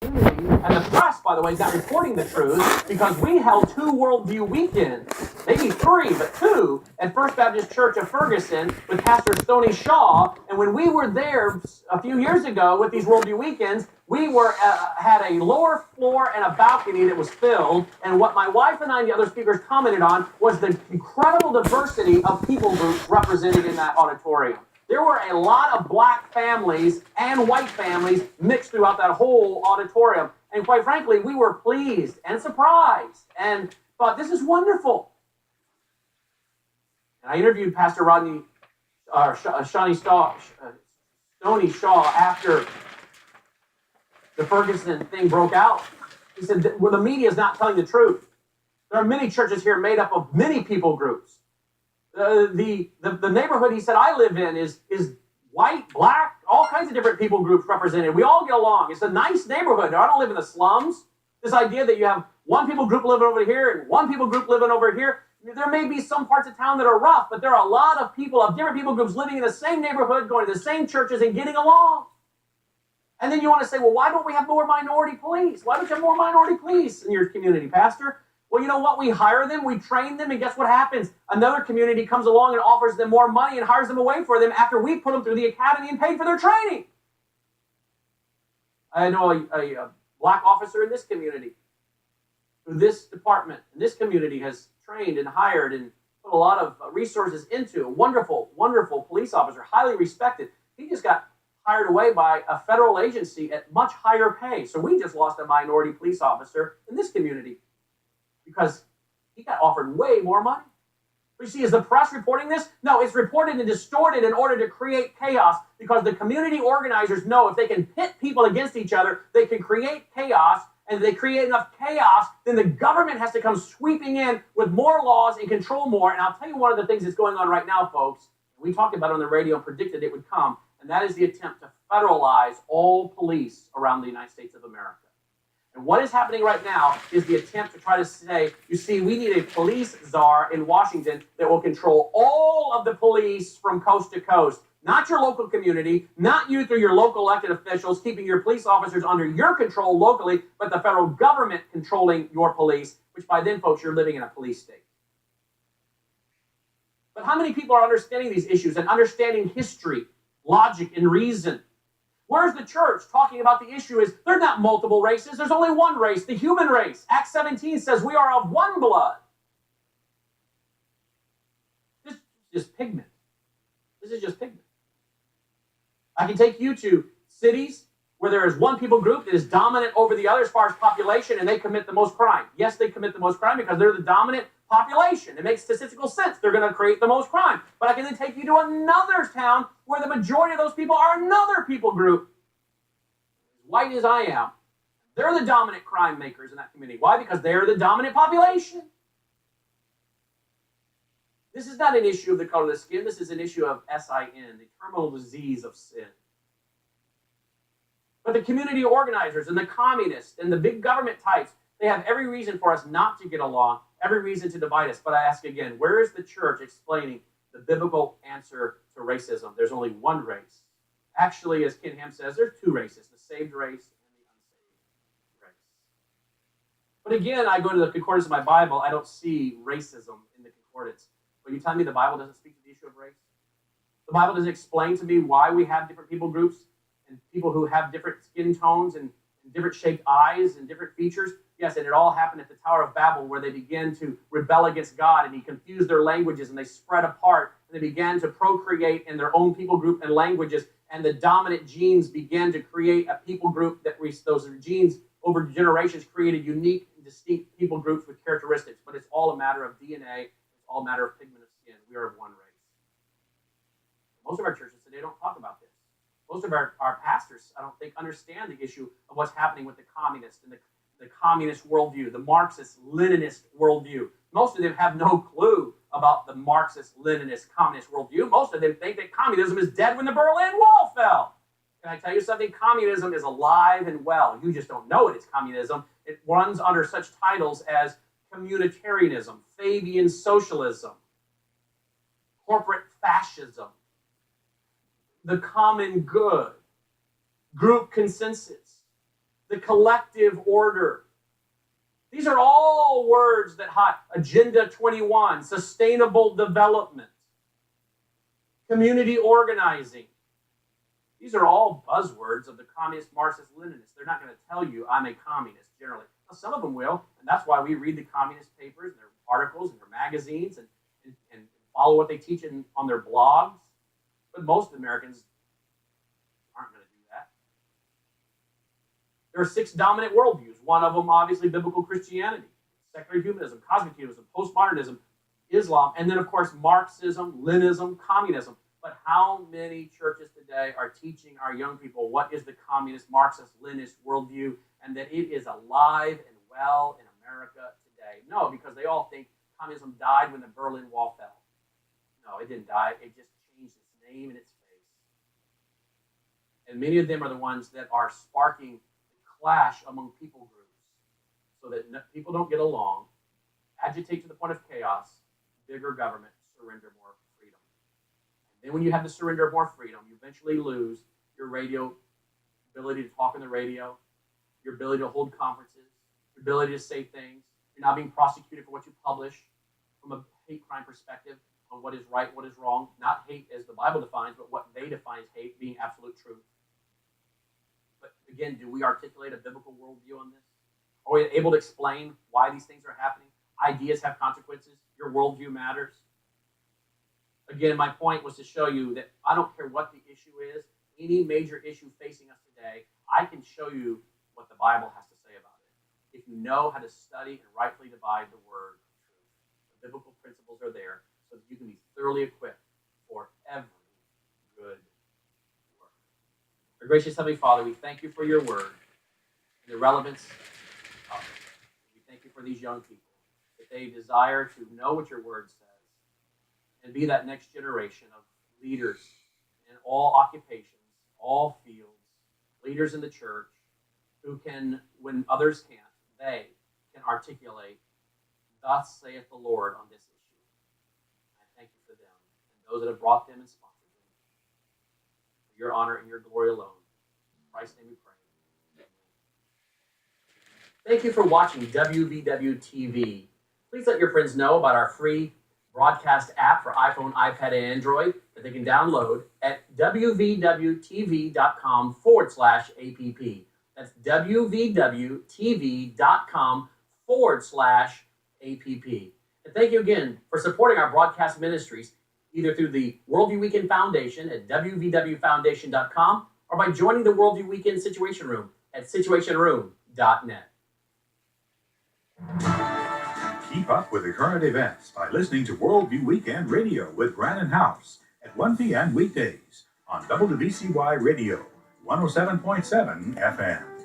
community, and the press, by the way, is not reporting the truth because we held 2 worldview weekends, maybe 3, but 2, at First Baptist Church of Ferguson with Pastor Stoney Shaw. And when we were there a few years ago with these worldview weekends, we had a lower floor and a balcony that was filled. And what my wife and I and the other speakers commented on was the incredible diversity of people groups represented in that auditorium. There were a lot of black families and white families mixed throughout that whole auditorium. And quite frankly, we were pleased and surprised and thought, this is wonderful. And I interviewed Pastor Stoney Shaw after the Ferguson thing broke out. He said, well, the media is not telling the truth. There are many churches here made up of many people groups. The neighborhood, he said, I live in is white, black, all kinds of different people groups represented. We all get along. It's a nice neighborhood. I don't live in the slums. This idea that you have one people group living over here and one people group living over here, there may be some parts of town that are rough, but there are a lot of people of different people groups living in the same neighborhood, going to the same churches and getting along. And then you want to say, well, why don't we have more minority police? Why don't you have more minority police in your community, Pastor? Well, you know what? We hire them, we train them, and guess what happens? Another community comes along and offers them more money and hires them away for them after we put them through the academy and paid for their training. I know a black officer in this community who this department in this community has trained and hired and put a lot of resources into. A wonderful, wonderful police officer, highly respected. He just got hired away by a federal agency at much higher pay. So we just lost a minority police officer in this community because he got offered way more money. But you see, is the press reporting this? No, it's reported and distorted in order to create chaos because the community organizers know if they can pit people against each other, they can create chaos, and if they create enough chaos, then the government has to come sweeping in with more laws and control more. And I'll tell you one of the things that's going on right now, folks. We talked about it on the radio and predicted it would come, and that is the attempt to federalize all police around the United States of America. And what is happening right now is the attempt to try to say, you see, we need a police czar in Washington that will control all of the police from coast to coast. Not your local community, not you through your local elected officials, keeping your police officers under your control locally, but the federal government controlling your police, which by then, folks, you're living in a police state. But how many people are understanding these issues and understanding history, logic, and reason? Where's the church talking about the issue is there's not multiple races, there's only one race, the human race. Acts 17 says we are of one blood. This is just pigment. This is just pigment. I can take you to cities where there is one people group that is dominant over the other as far as population, and they commit the most crime. Yes, they commit the most crime because they're the dominant population. It makes statistical sense. They're going to create the most crime. But I can then take you to another town where the majority of those people are another people group. As white as I am, they're the dominant crime makers in that community. Why? Because they're the dominant population. This is not an issue of the color of the skin. This is an issue of SIN, the terminal disease of sin. But the community organizers and the communists and the big government types, they have every reason for us not to get along, every reason to divide us. But I ask again, where is the church explaining the biblical answer to racism? There's only one race. Actually, as Ken Ham says, there's 2 races, the saved race and the unsaved race. But again, I go to the concordance of my Bible, I don't see racism in the concordance. But you tell me the Bible doesn't speak to the issue of race? The Bible doesn't explain to me why we have different people groups and people who have different skin tones and different shaped eyes and different features. Yes, and it all happened at the Tower of Babel where they began to rebel against God and he confused their languages and they spread apart and they began to procreate in their own people group and languages, and the dominant genes began to create a people group that those genes over generations created unique and distinct people groups with characteristics. But it's all a matter of DNA. It's all a matter of pigment of skin. We are of one race. Most of our churches today don't talk about this. Most of our pastors, I don't think, understand the issue of what's happening with the communists and the communist worldview, the Marxist-Leninist worldview. Most of them have no clue about the Marxist-Leninist communist worldview. Most of them think that communism is dead when the Berlin Wall fell. Can I tell you something? Communism is alive and well. You just don't know it's communism. It runs under such titles as communitarianism, Fabian socialism, corporate fascism, the common good, group consensus. the collective order. These are all words that hide. Agenda 21, sustainable development, community organizing. These are all buzzwords of the communist Marxist Leninists. They're not going to tell you I'm a communist generally. Now, some of them will, and that's why we read the communist papers and their articles and their magazines and follow what they teach on their blogs. But most Americans aren't going to do that. There are 6 dominant worldviews. One of them, obviously, biblical Christianity, secular humanism, cosmic humanism, postmodernism, Islam, and then, of course, Marxism, Leninism, communism. But how many churches today are teaching our young people what is the communist, Marxist, Leninist worldview, and that it is alive and well in America today? No, because they all think communism died when the Berlin Wall fell. No, it didn't die. It just changed its name and its face. And many of them are the ones that are sparking clash among people groups so that people don't get along, agitate to the point of chaos, bigger government, surrender more freedom. And then when you have the surrender of more freedom, you eventually lose your radio ability to talk on the radio, your ability to hold conferences, your ability to say things. You're not being prosecuted for what you publish from a hate crime perspective on what is right, what is wrong. Not hate as the Bible defines, but what they define as hate being absolute truth. But again, do we articulate a biblical worldview on this? Are we able to explain why these things are happening? Ideas have consequences. Your worldview matters. Again, my point was to show you that I don't care what the issue is, any major issue facing us today, I can show you what the Bible has to say about it. If you know how to study and rightfully divide the word of truth, the biblical principles are there so that you can be thoroughly equipped for every good work. Our gracious Heavenly Father, we thank you for your word and the relevance of it. We thank you for these young people, that they desire to know what your word says and be that next generation of leaders in all occupations, all fields, leaders in the church who can, when others can't, they can articulate, thus saith the Lord on this issue. I thank you for them and those that have brought them and sponsored them. For your honor and your glory alone. In Christ's name we pray. Thank you for watching WVW TV. Please let your friends know about our free broadcast app for iPhone, iPad, and Android that they can download at wvwtv.com/app. That's wvwtv.com/app. And thank you again for supporting our broadcast ministries, either through the Worldview Weekend Foundation at wvwfoundation.com or by joining the Worldview Weekend Situation Room at situationroom.net. Keep up with the current events by listening to Worldview Weekend Radio with Brannon House at 1 p.m. weekdays on WVCY Radio 107.7 FM.